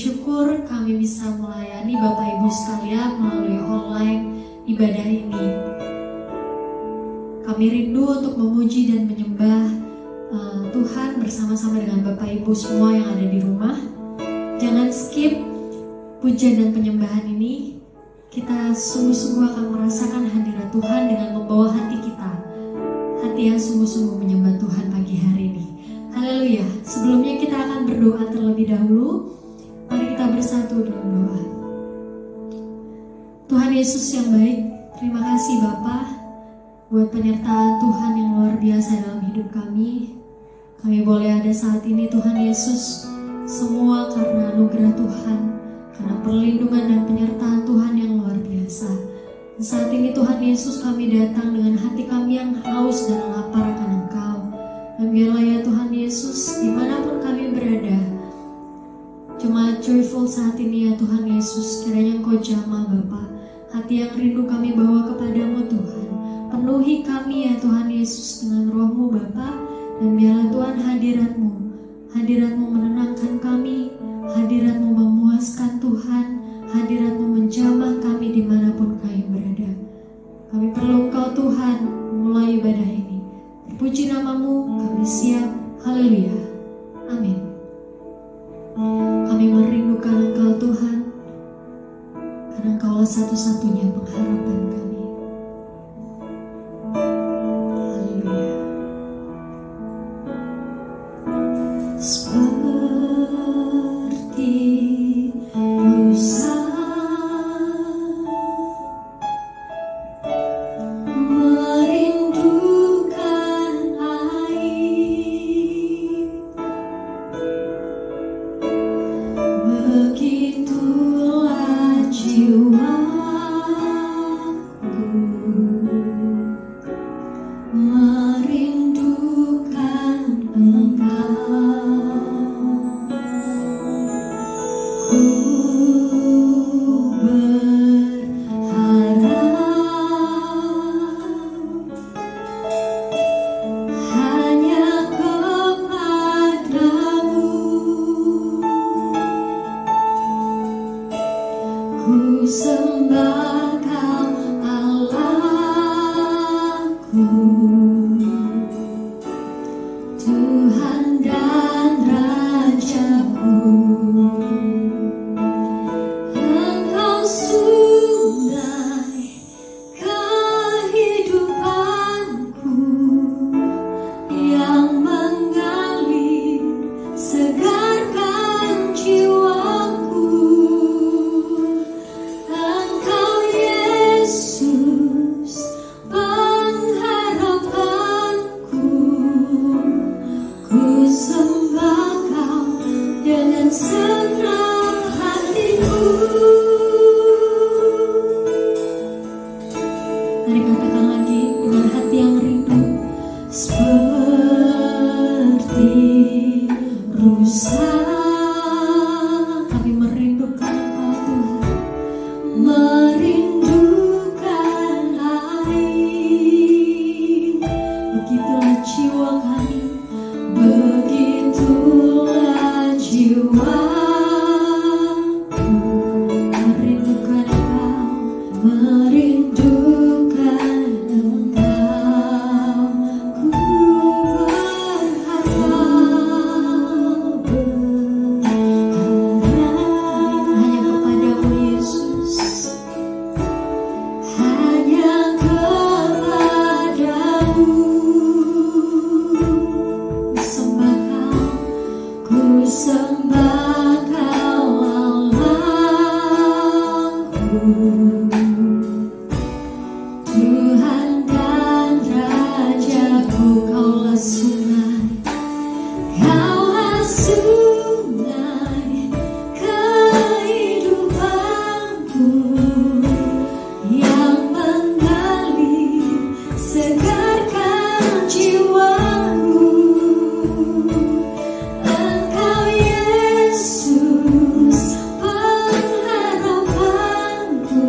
bersyukur kami bisa melayani Bapak Ibu sekalian melalui online ibadah ini. Kami rindu untuk memuji dan menyembah Tuhan bersama-sama dengan Bapak Ibu semua yang ada di rumah. Jangan skip pujian dan penyembahan ini. Kita sungguh-sungguh akan merasakan hadirat Tuhan dengan membawa hati kita, hati yang sungguh-sungguh menyembah Tuhan pagi hari ini. Haleluya. Sebelumnya kita akan berdoa terlebih dahulu. Mari kita bersatu dalam doa. Tuhan Yesus yang baik, terima kasih Bapa buat penyertaan Tuhan yang luar biasa dalam hidup kami. Kami boleh ada saat ini Tuhan Yesus, semua karena anugerah Tuhan, karena perlindungan dan penyertaan Tuhan yang luar biasa. Dan saat ini Tuhan Yesus, kami datang dengan hati kami yang haus dan lapar akan Engkau. Dan biarlah ya Tuhan Yesus, dimanapun kami berada, Jemaat Joyful saat ini ya Tuhan Yesus, kiranya Engkau jamah Bapa, hati yang rindu kami bawa kepadamu Tuhan. Penuhi kami ya Tuhan Yesus dengan roh-Mu Bapa, dan biarlah Tuhan hadirat-Mu menenangkan kami, hadirat-Mu memuaskan Tuhan, hadirat-Mu menjamah kami dimanapun kami berada. Kami perlu Engkau Tuhan, mulai ibadah ini. Terpuji nama-Mu, kami siap. Haleluya. Amin. Kami merindukan Engkau Tuhan, karena Engkaulah satu-satunya pengharapan kami. Haleluya. Seperti rusa merindukan air, begitulah jiwaku merindukan Engkau. Ku berharap hanya kepadamu. Ku sembah Kau Allahku, Tuhan dan Rajaku. Engkau sungai kehidupanku yang mengalir, segarkan jiwaku. Engkau Yesus pengharapanku, ku sembah Kau dengan segenap hatiku. Mari katakan lagi dengan hati yang rindu. Seperti rusa kami merindukan Engkau Tuhan, merindukan air. Begitulah jiwa kami, begitulah jiwaku merindukan Engkau, merindukan Engkau. Ku berharap hanya kepadamu Yesus, hanya kepadamu. Ku sembah Kau, ku sembah Kau Allahku, Tuhan dan Rajaku. Kaulah sungai, Kaulah sungai kehidupanku yang mengalir, segarkan jiwaku. Engkau Yesus pengharapanku,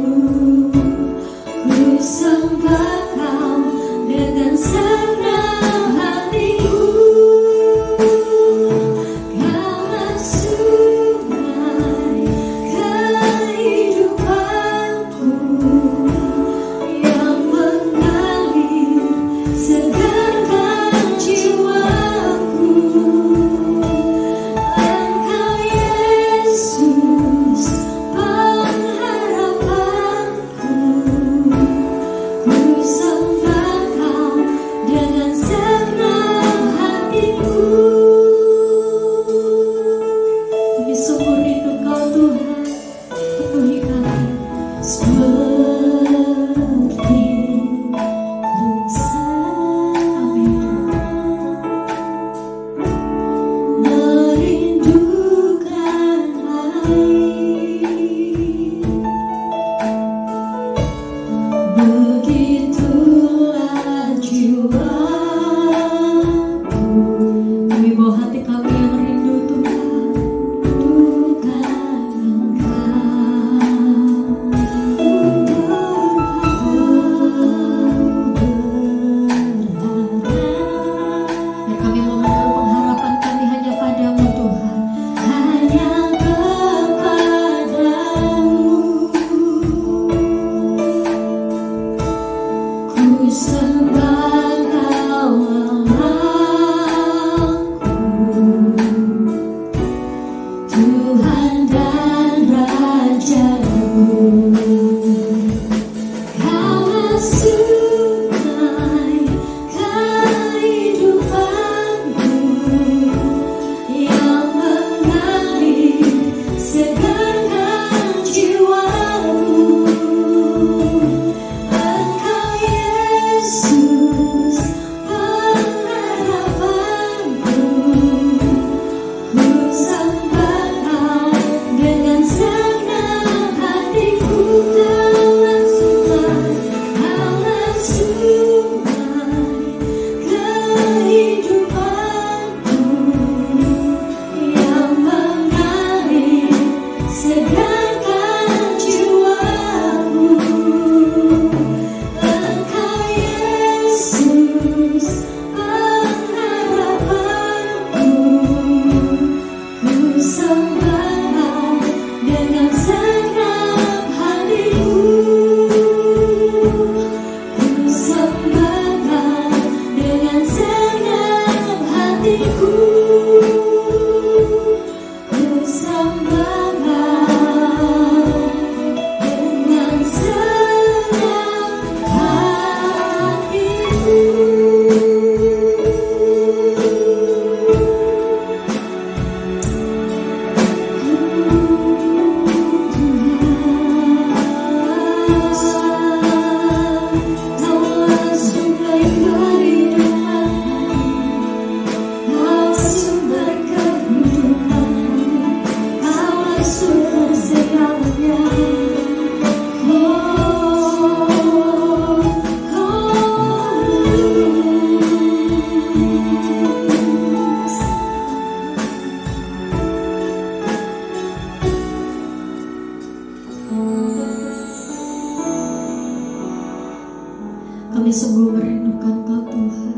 Kami sungguh merindukan Kau Tuhan.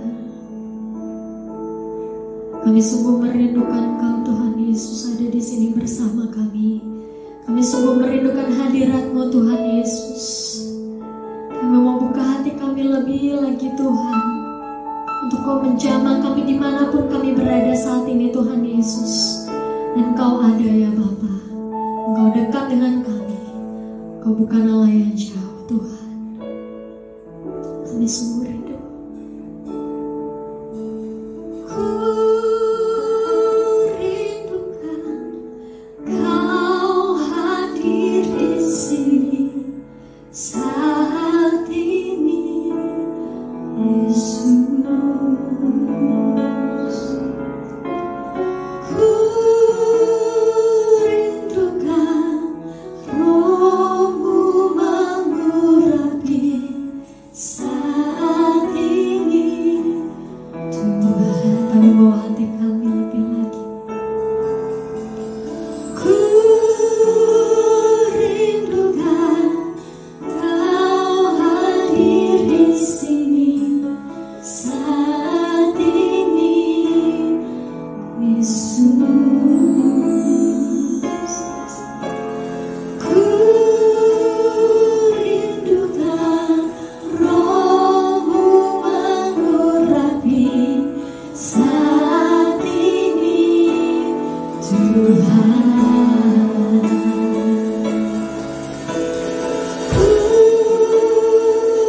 Kami sungguh merindukan Kau Tuhan Yesus ada di sini bersama kami. Kami sungguh merindukan hadirat-Mu Tuhan Yesus. Kami mau buka hati kami lebih lagi Tuhan, untuk Kau menjamah kami dimanapun kami berada saat ini Tuhan Yesus. Dan Kau ada ya Bapa, Engkau dekat dengan kami. Kau bukan Allah yang jauh Tuhan. Kami sungguh rindu. Ku rindukan Kau hadir di sini saat ini, Yesus. Ku rindukan Roh-Mu mengurapi saat ini, Tuhan. Kami bawa hati kami lebih lagi. Ku rindukan Kau hadir di sini saat ini, Yesus. Ku rindukan Roh-Mu mengurapi saat ini, Tuhan. Ku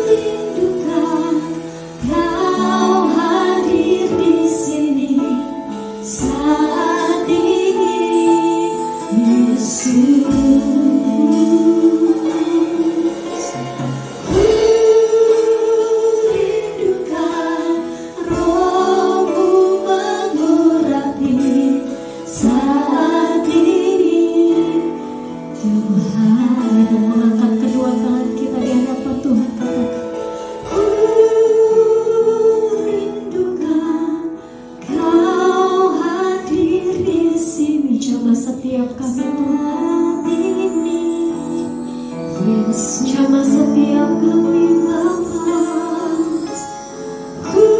rindukan Jamah setiap kami Bapa, ku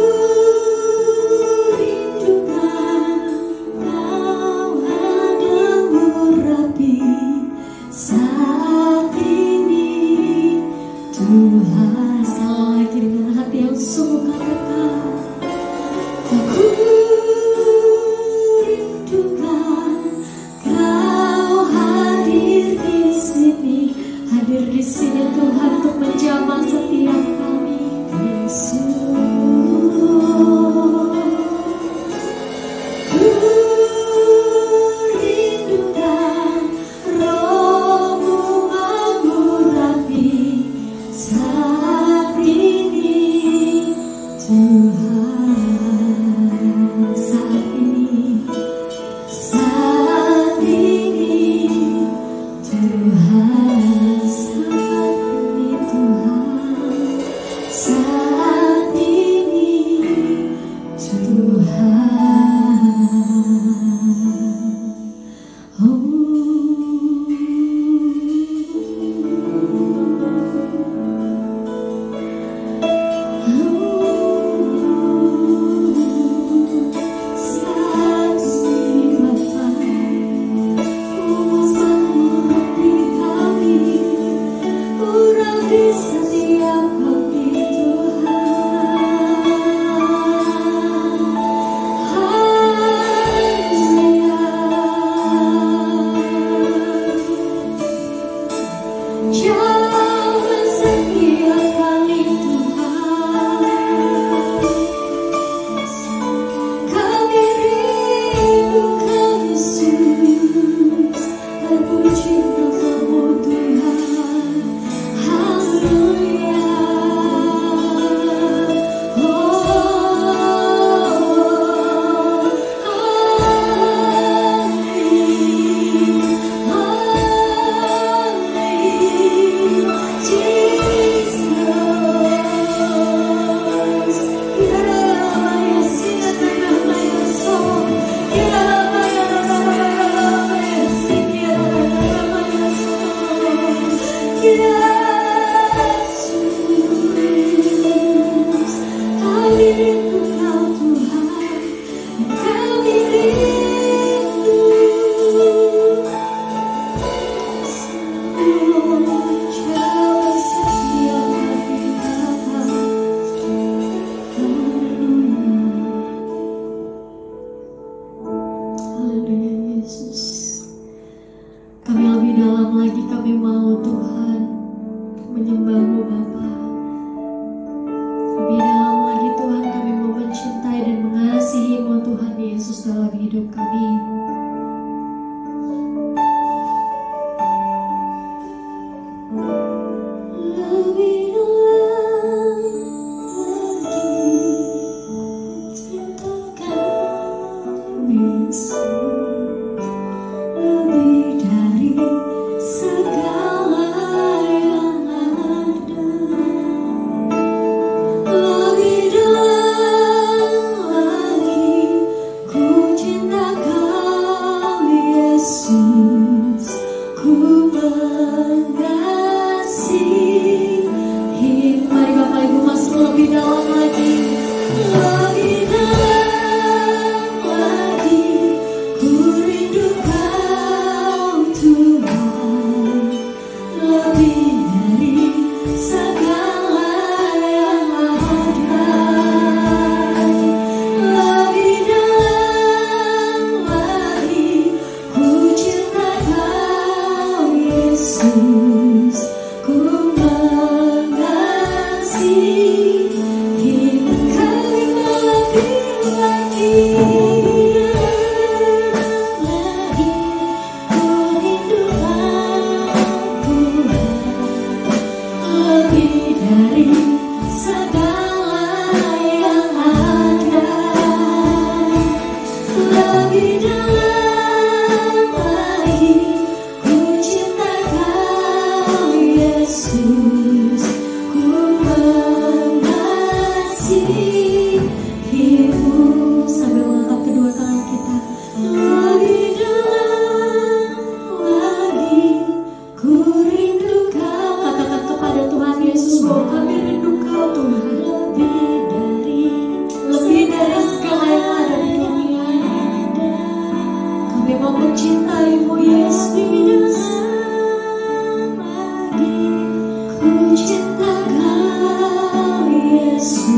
rindukan Kau ada merapi saat ini Tuhan. Sekali lagi dengan hati yang sungguh katakan, aku rindukan Kau hadir di sini. Hadir di sini Tuhan untuk menjamah setiap kami, Yesus. Ku rindukan Roh-Mu mengurapi saat ini Tuhan. Saat ini Tuhan.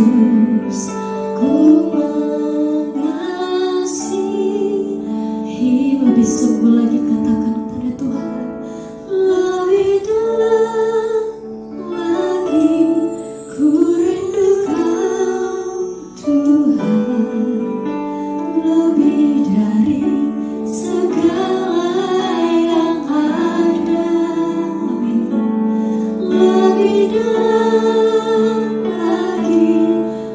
Yesus, ku mengasihi. Lebih sungguh lagi katakan kepada Tuhan, lebih dalam lagi ku rindukan Tuhan, lebih dari segala yang ada. Amin. Lebih dalam lagi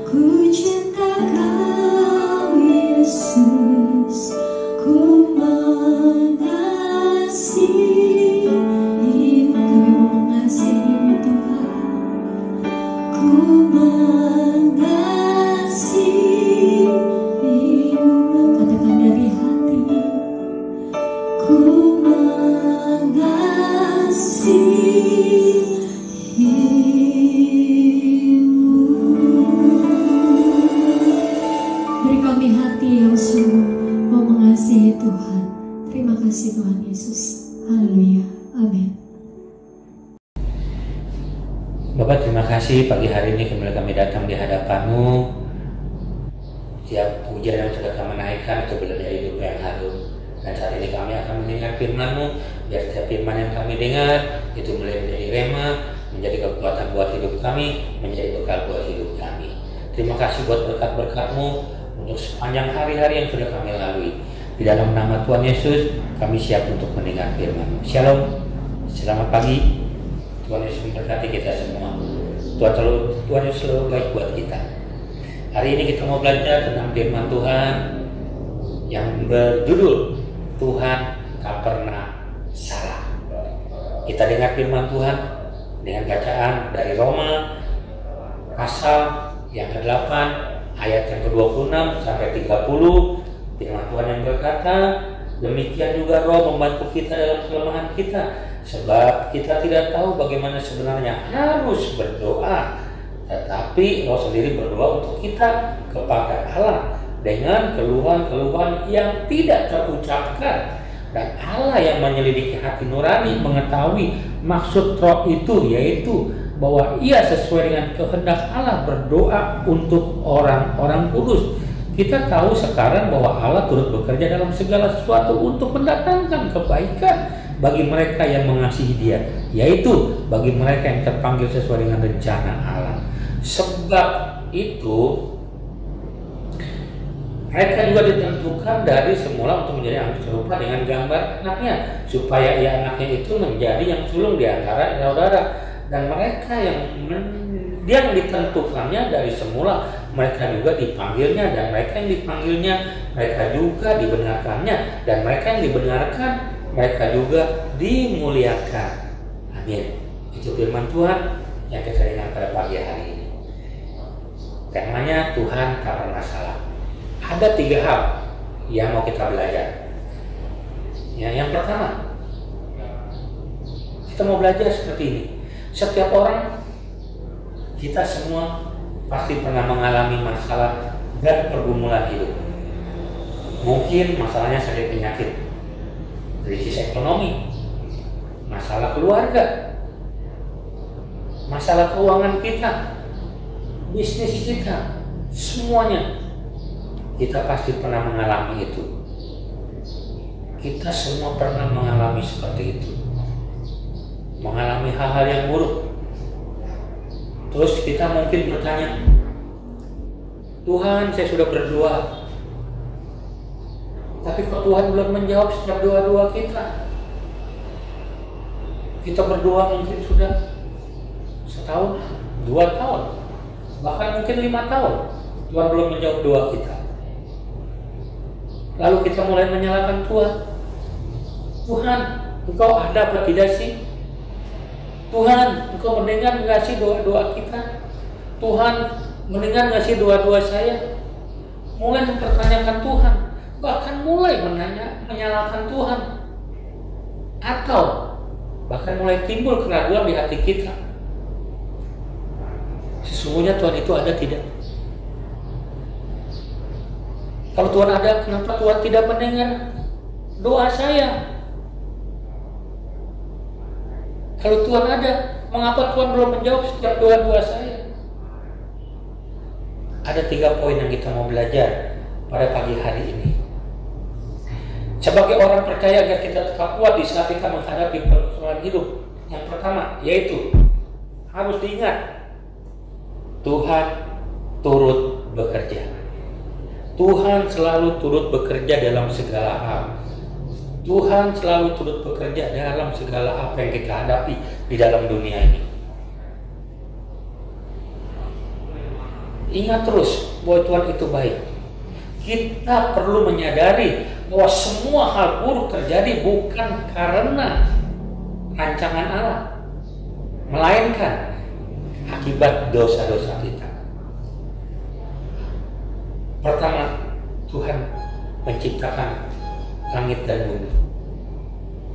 ku cinta Kau Yesus, ku mengasihi. Kami mengasihi Tuhan, ku mengasihi. Katakan dari hati, ku mengasihimu. Beri kami hati yang sungguh mau mengasihi Tuhan. Terima kasih Tuhan Yesus. Haleluya. Amin. Bapak, terima kasih pagi hari ini kami datang di hadapan-Mu. Setiap pujian yang sudah kami naikkan itu benar dari hidup yang harum. Dan saat ini kami akan mendengar firman-Mu. Biar setiap firman yang kami dengar itu mulai menjadi rema, menjadi kekuatan buat hidup kami, menjadi bekal buat hidup kami. Terima kasih buat berkat-berkat-Mu untuk sepanjang hari-hari yang sudah kami lalui. Di dalam nama Tuhan Yesus, kami siap untuk mendengar firman-Mu. Shalom, selamat pagi. Tuhan Yesus memberkati kita semua. Tuhan Yesus selalu baik buat kita. Hari ini kita mau belajar tentang firman Tuhan yang berjudul Tuhan tak pernah salah. Kita dengar firman Tuhan dengan bacaan dari Roma pasal yang ke-8 ayat yang ke-26 sampai 30. Firman Tuhan yang berkata, demikian juga Roh membantu kita dalam kelemahan kita, sebab kita tidak tahu bagaimana sebenarnya harus berdoa, tetapi Roh sendiri berdoa untuk kita kepada Allah dengan keluhan-keluhan yang tidak terucapkan. Dan Allah yang menyelidiki hati nurani mengetahui maksud Roh itu, yaitu bahwa ia sesuai dengan kehendak Allah berdoa untuk orang-orang kudus. Kita tahu sekarang bahwa Allah turut bekerja dalam segala sesuatu untuk mendatangkan kebaikan bagi mereka yang mengasihi Dia, yaitu bagi mereka yang terpanggil sesuai dengan rencana Allah. Sebab itu mereka juga ditentukan dari semula untuk menjadi anak serupa dengan gambar anaknya, supaya ia anaknya itu menjadi yang sulung di antara saudara. Dan mereka yang ditentukannya dari semula, mereka juga dipanggilnya, dan mereka yang dipanggilnya, mereka juga dibenarkannya, dan mereka yang dibenarkan, mereka juga dimuliakan. Amin. Itu firman Tuhan yang kita dengar pada pagi hari ini. Temanya Tuhan tak pernah salah. Ada 3 hal yang mau kita belajar. Yang pertama, kita mau belajar seperti ini. Setiap orang, kita semua pasti pernah mengalami masalah dan pergumulan hidup. Mungkin masalahnya sakit penyakit, krisis ekonomi, masalah keluarga, masalah keuangan kita, bisnis kita, semuanya kita pasti pernah mengalami itu. Kita semua pernah mengalami seperti itu, mengalami hal-hal yang buruk. Terus kita mungkin bertanya, Tuhan, saya sudah berdoa, tapi kok Tuhan belum menjawab setiap doa-doa kita? Kita berdoa mungkin sudah 1 tahun, 2 tahun, bahkan mungkin 5 tahun, Tuhan belum menjawab doa kita. Lalu kita mulai menyalahkan Tuhan. Tuhan, Engkau ada apa tidak sih? Tuhan, Engkau mendengar nggak sih doa-doa kita? Tuhan, mendengar nggak sih doa-doa saya? Mulai mempertanyakan Tuhan, bahkan mulai menyalahkan Tuhan, atau bahkan mulai timbul keraguan di hati kita. Sesungguhnya Tuhan itu ada tidak? Kalau Tuhan ada, kenapa Tuhan tidak mendengar doa saya? Kalau Tuhan ada, mengapa Tuhan belum menjawab setiap doa-doa saya? Ada 3 poin yang kita mau belajar pada pagi hari ini. Sebagai orang percaya agar kita tetap kuat di saat kita menghadapi persoalan hidup. Yang pertama yaitu harus diingat, Tuhan turut bekerja. Tuhan selalu turut bekerja dalam segala hal. Tuhan selalu turut bekerja dalam segala apa yang kita hadapi di dalam dunia ini. Ingat terus bahwa Tuhan itu baik. Kita perlu menyadari bahwa semua hal buruk terjadi bukan karena rancangan Allah, melainkan akibat dosa-dosa kita. Pertama, Tuhan menciptakan langit dan bumi,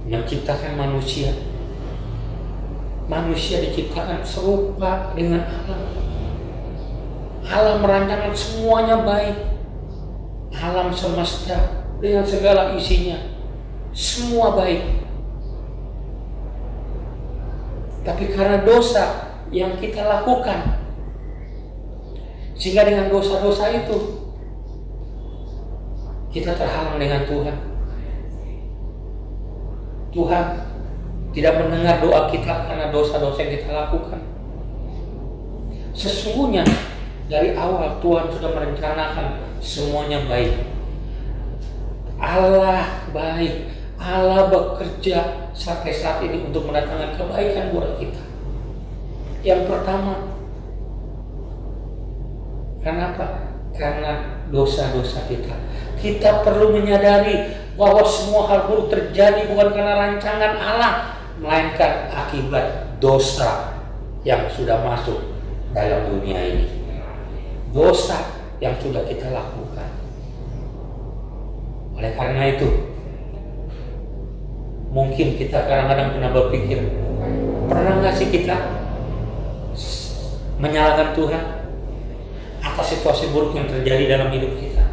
menciptakan manusia. Manusia diciptakan serupa dengan Allah. Allah merancangkan semuanya baik. Alam semesta dengan segala isinya, semua baik. Tapi karena dosa yang kita lakukan, sehingga dengan dosa-dosa itu kita terhalang dengan Tuhan. Tuhan tidak mendengar doa kita karena dosa-dosa yang kita lakukan. Sesungguhnya dari awal Tuhan sudah merencanakan semuanya baik. Allah baik. Allah bekerja sampai saat ini untuk mendatangkan kebaikan buat kita. Yang pertama, kenapa? Karena dosa-dosa kita. Kita perlu menyadari bahwa semua hal buruk terjadi bukan karena rancangan Allah, melainkan akibat dosa yang sudah masuk dalam dunia ini. Dosa yang sudah kita lakukan. Oleh karena itu, mungkin kita kadang-kadang pernah berpikir, pernah nggak sih kita menyalahkan Tuhan atas situasi buruk yang terjadi dalam hidup kita?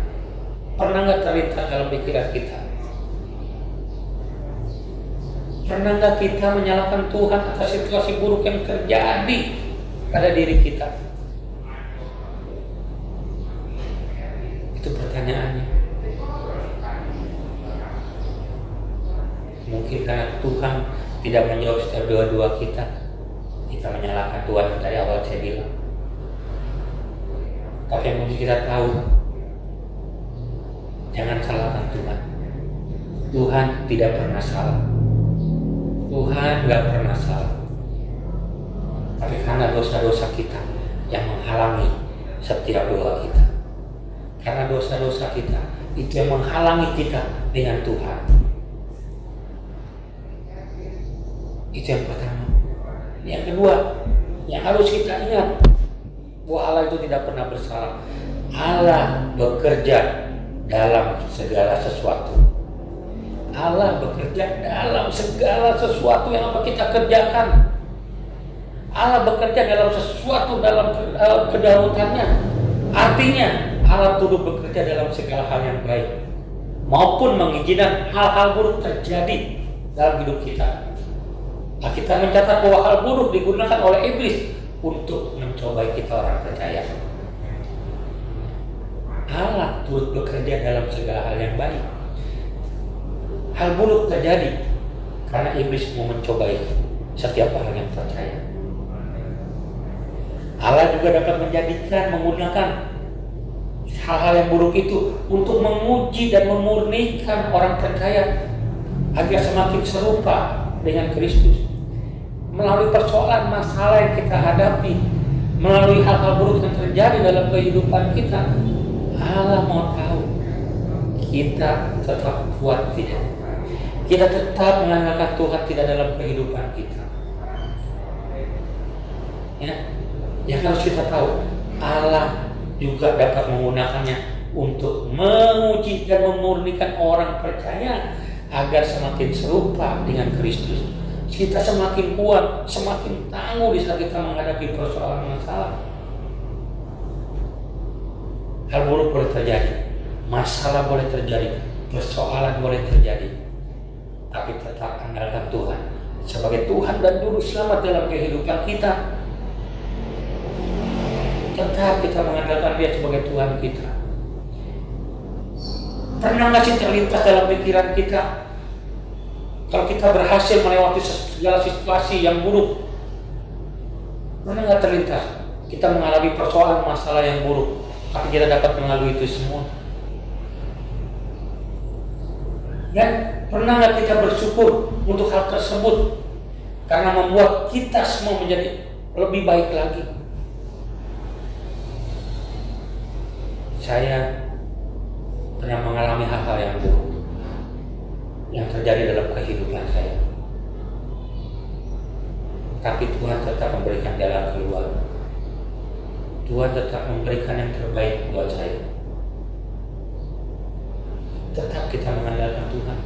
Pernah nggak terlintas dalam pikiran kita? Pernah nggak kita menyalahkan Tuhan atas situasi buruk yang terjadi pada diri kita? Itu pertanyaannya. Mungkin karena Tuhan tidak menjawab setiap doa-doa kita menyalahkan Tuhan dari awal saya bilang. Tapi yang mesti kita tahu, jangan salahkan Tuhan. Tuhan tidak pernah salah. Tuhan nggak pernah salah. Tapi karena dosa-dosa kita yang menghalangi setiap doa kita. Karena dosa-dosa kita itu yang menghalangi kita dengan Tuhan. Itu yang pertama. Yang kedua, yang harus kita ingat, bahwa Allah itu tidak pernah bersalah. Allah bekerja dalam segala sesuatu. Allah bekerja dalam segala sesuatu yang apa kita kerjakan. Allah bekerja dalam sesuatu, dalam kedaulatannya. Artinya Allah turut bekerja dalam segala hal yang baik, maupun mengizinkan hal-hal buruk terjadi dalam hidup kita. Nah, kita mencatat bahwa hal buruk digunakan oleh iblis untuk mencobai kita orang percaya. Allah turut bekerja dalam segala hal yang baik. Hal buruk terjadi karena iblis mau mencobai setiap orang yang percaya. Allah juga dapat menggunakan hal-hal yang buruk itu untuk menguji dan memurnikan orang percaya agar semakin serupa dengan Kristus. Melalui persoalan masalah yang kita hadapi, melalui hal-hal buruk yang terjadi dalam kehidupan kita, Allah mau tahu kita tetap kuat tidak. Kita tetap mengandalkan Tuhan tidak dalam kehidupan kita. Ya, yang harus kita tahu, Allah juga dapat menggunakannya untuk menguji dan memurnikan orang percaya agar semakin serupa dengan Kristus. Kita semakin kuat, semakin tangguh di saat kita menghadapi persoalan masalah. Hal buruk boleh terjadi, masalah boleh terjadi, persoalan boleh terjadi, tapi tetap andalkan Tuhan sebagai Tuhan dan Juru Selamat dalam kehidupan kita. tetap kita mengandalkan Dia sebagai Tuhan kita? Pernah nggak sih terlintas dalam pikiran kita, kalau kita berhasil melewati segala situasi yang buruk? Pernah nggak terlintas kita mengalami persoalan masalah yang buruk, tapi kita dapat melalui itu semua? Dan pernah nggak kita bersyukur untuk hal tersebut, karena membuat kita semua menjadi lebih baik lagi? Saya pernah mengalami hal-hal yang buruk yang terjadi dalam kehidupan saya, tapi Tuhan tetap memberikan jalan keluar. Tuhan tetap memberikan yang terbaik buat saya. Tetap kita mengandalkan Tuhan.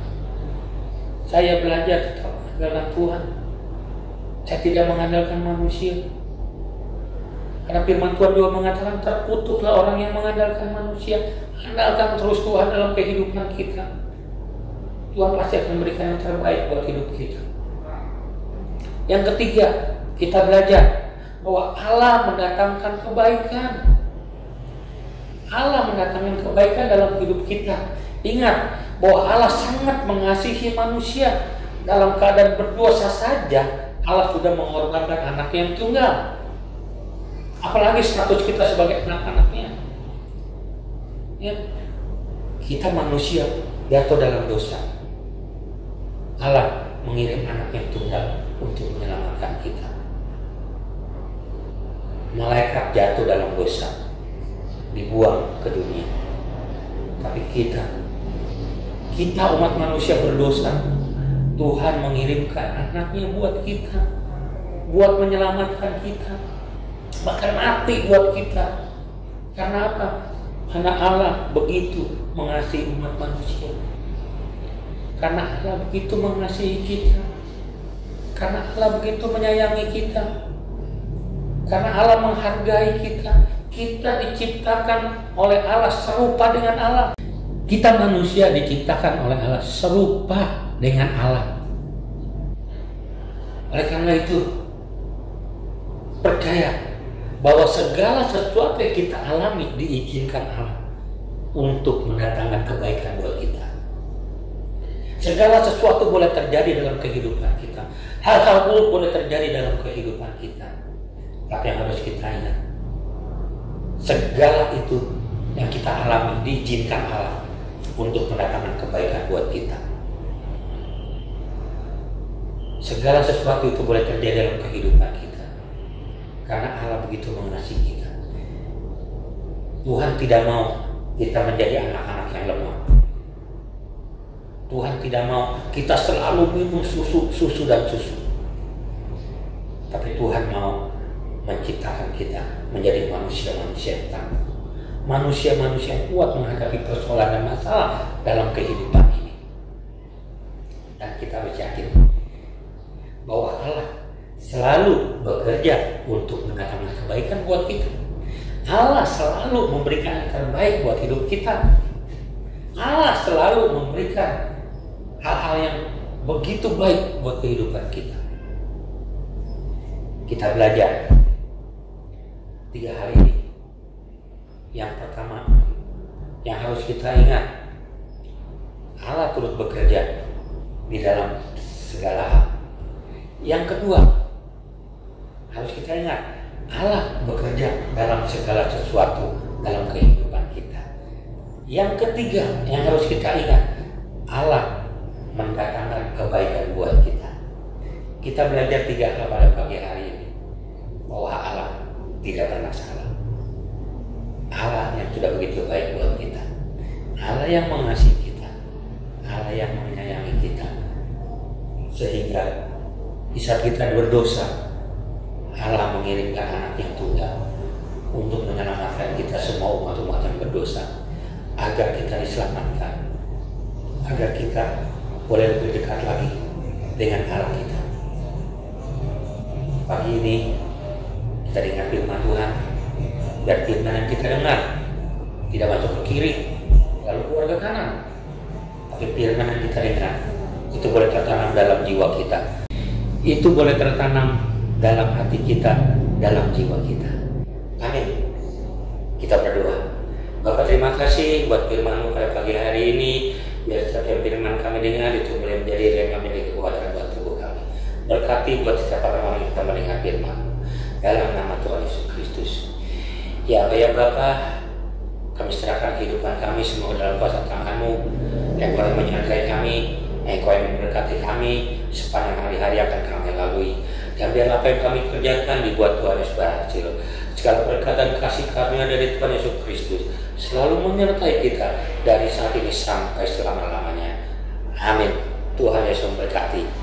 Saya belajar tetap mengandalkan Tuhan. Saya tidak mengandalkan manusia, karena firman Tuhan juga mengatakan, terkutuklah orang yang mengandalkan manusia. Andalkan terus Tuhan dalam kehidupan kita. Tuhan pasti akan memberikan yang terbaik buat hidup kita. Yang ketiga, kita belajar bahwa Allah mendatangkan kebaikan. Allah mendatangkan kebaikan dalam hidup kita. Ingat bahwa Allah sangat mengasihi manusia. Dalam keadaan berdosa saja Allah sudah mengorbankan anak yang tunggal. Apalagi status kita sebagai anak-anaknya. Ya, kita manusia jatuh dalam dosa. Allah mengirim anak yang tunggal untuk menyelamatkan kita. Malaikat jatuh dalam dosa, dibuang ke dunia. Tapi kita umat manusia berdosa. Tuhan mengirimkan anaknya buat kita, buat menyelamatkan kita, bahkan mati buat kita. Karena apa? Karena Allah begitu mengasihi umat manusia. Karena Allah begitu mengasihi kita. Karena Allah begitu menyayangi kita. Karena Allah menghargai kita. Kita diciptakan oleh Allah serupa dengan Allah. Kita manusia diciptakan oleh Allah serupa dengan Allah. Oleh karena itu, percaya bahwa segala sesuatu yang kita alami diizinkan Allah untuk mendatangkan kebaikan buat kita. Segala sesuatu boleh terjadi dalam kehidupan kita. Hal-hal buruk boleh terjadi dalam kehidupan kita. Tapi yang harus kita ingat, segala itu yang kita alami diizinkan Allah untuk mendatangkan kebaikan buat kita. Segala sesuatu itu boleh terjadi dalam kehidupan kita, karena Allah begitu mengasihi kita. Tuhan tidak mau kita menjadi anak-anak yang lemah. Tuhan tidak mau kita selalu minum susu dan susu. Tapi Tuhan mau menciptakan kita menjadi manusia-manusia yang tangguh. Manusia-manusia yang kuat menghadapi persoalan dan masalah dalam kehidupan ini. Dan kita harus yakin bahwa Allah selalu bekerja untuk mendatangkan kebaikan buat kita. Allah selalu memberikan yang terbaik buat hidup kita. Allah selalu memberikan hal-hal yang begitu baik buat kehidupan kita. Kita belajar 3 hal ini. Yang pertama, yang harus kita ingat, Allah terus bekerja di dalam segala hal. Yang kedua, harus kita ingat, Allah bekerja dalam segala sesuatu dalam kehidupan kita. Yang ketiga, yang harus kita ingat, Allah mendatangkan kebaikan buat kita. Kita belajar 3 hal pada pagi hari ini, bahwa Allah tidak pernah salah. Allah yang sudah begitu baik buat kita. Allah yang mengasihi kita. Allah yang menyayangi kita. Sehingga di saat kita berdosa, Allah mengirimkan anak yang tunggal untuk menyelamatkan kita semua umat-umat yang berdosa, agar kita diselamatkan, agar kita boleh lebih dekat lagi dengan Allah kita. Pagi ini kita dengar firman Tuhan, dan firman yang kita dengar tidak masuk ke kiri lalu keluar ke kanan, tapi firman yang kita dengar itu boleh tertanam dalam jiwa kita, itu boleh tertanam dalam hati kita, dalam jiwa kita. Amin. terima kasih buat firman-Mu pada pagi hari ini. Biar setiap yang firman kami dengar itu boleh menjadi rema, menjadi kekuatan buat tubuh kami. Berkati buat setiap orang yang kita mendengar firman dalam nama Tuhan Yesus Kristus. Ya Bapa, kami serahkan kehidupan kami semua dalam kuasa tangan-Mu. Engkau yang menyertai kami, Engkau yang memberkati kami sepanjang hari-hari akan kami lalui. Dan biar apa yang kami kerjakan dibuat Tuhan Yesus berhasil. Segala berkat dan kasih karunia dari Tuhan Yesus Kristus selalu menyertai kita dari saat ini sampai selama-lamanya. Amin. Tuhan Yesus memberkati.